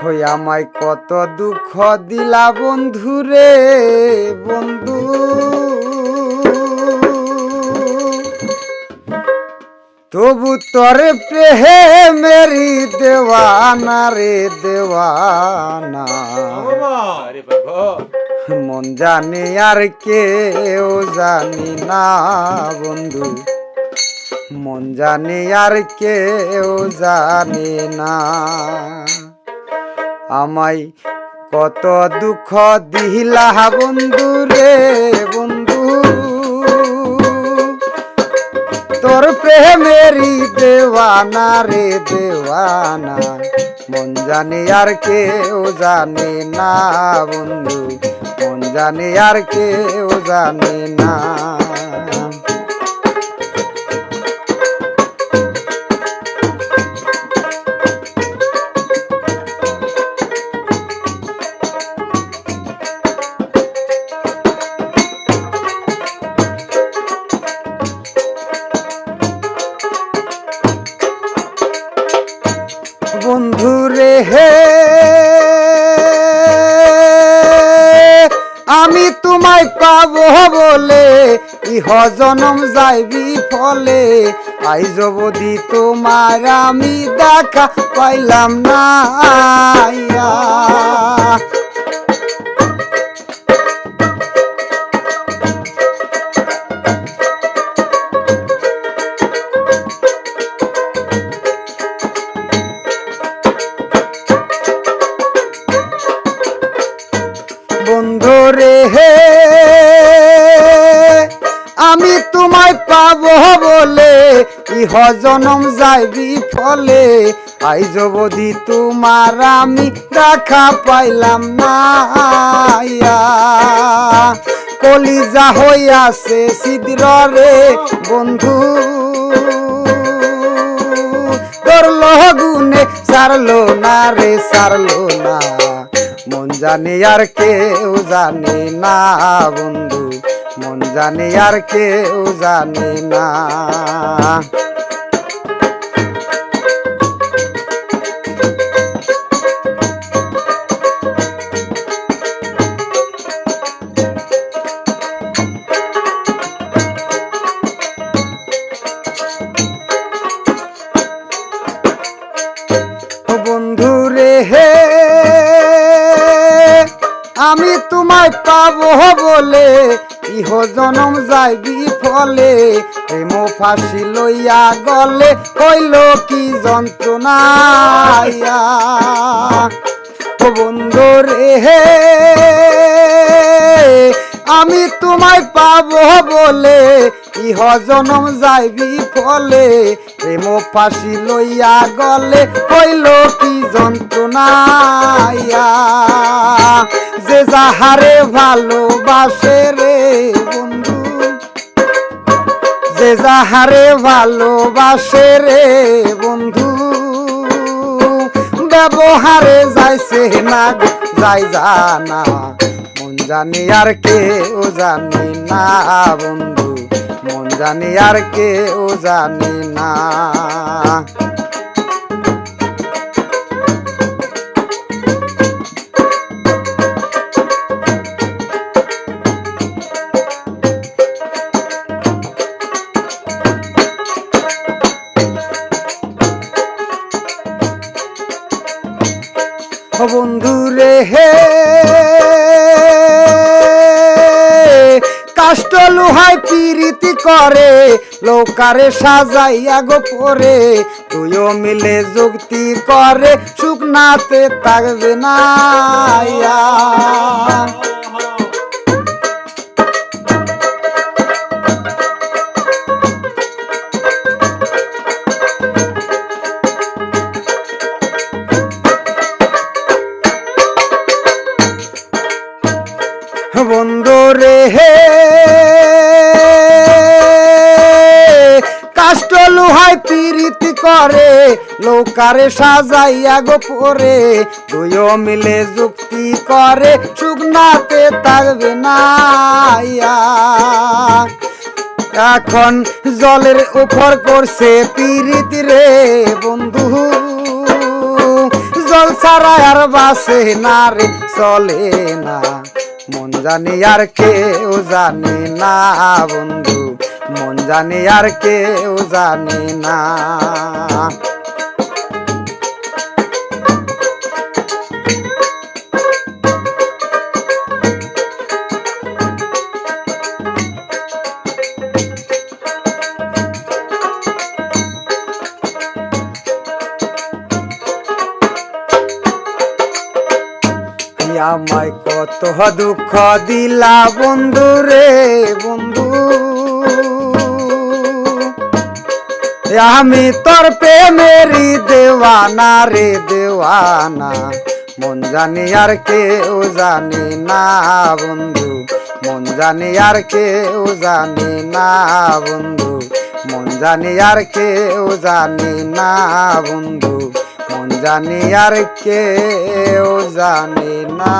হই আমায় কত দুঃখ দিলা বন্ধু রে বন্ধু, তবু তোর প্রেমেরি দেওয়ানা রে দেওয়ানা। মন জানে আর কেউ জানি না বন্ধু, মন জানে আর কেউ জানে না। আমায় কত দুঃখ দিলা বন্ধু রে বন্ধু, তোর প্রেমেরি দেওয়ানা রে দেওয়ানা। মন জানে আর কেউ জানে না বন্ধু, মন জানে আর কেউ জানে না। বন্ধু রে হে আমি তোমায় পাবো বলে ইহ জনম যাইবি ফলে, আইজ অবধি তোমার আমি দেখা পাইলাম না। বন্ধু রে হে আমি তোমায় পাবো বলে ইহ জনম যাইবি ফলে, আইজ অবধি তোমার আমি দেখা পাইলাম না। কলিজা হইয়াছে ছিদ্র রে বন্ধু, ধরলো গুনে সারলো না রে সারলো না। মন জানে আর কেউ জানে না বন্ধু, মন জানে আর কেউ জানে না। বন্ধু রে হে আমি তোমায় পাবো বলে ইহ জনম যাইবি ফলে, প্রেম ফাঁসি লইয়া গলে হইল কি যন্ত্রণা। বন্ধু রে হে আমি তোমায় পাবো বলে ইহ জনম যাইবি ফলে, প্রেম ফাঁসি লইয়া গলে হইল কি যন্ত্রণা। যে যাহারে ভালোবাসে রে বন্ধু, যে যাহারে ভালোবাসে রে বন্ধু, ব্যবহারে যাইছে না যাই জানা। মন জানে আর কেউ জানে না বন্ধু, মন জানে আর কেউ জানে না। বন্ধু রে হে কাষ্ট লোহায় পিরিতি করে লৌকারে সাজাইয়া গো পরে, তুইও মিলে যুক্তি করে শুকনাতে থাকবে না। বন্ধু রে হে কাষ্ট লোহায় পিরিতি করে লৌকারে সাজাইয়া গো পরে, দুইও মিলে যুক্তি করে শুকনাতে থাকবে না। এখন জলের উপর করছে পিরিতি রে বন্ধু, জল ছাড়া আর বাসে না রে চলে না মন জানি আর কেউ জানে না বন্ধু মন জানি আর কেউ জানে না আমায় কত দুঃখ দিলা বন্ধু রে বন্ধু আমি তোর প্রেমেরই দেওয়ানা রে দেওয়ানা মন জানি আর কেউ জানে না বন্ধু মন জানি আর কেউ জানে না বন্ধু মন জানি আর কেউ জানে না বন্ধু মন জানি আর কেউ জানে না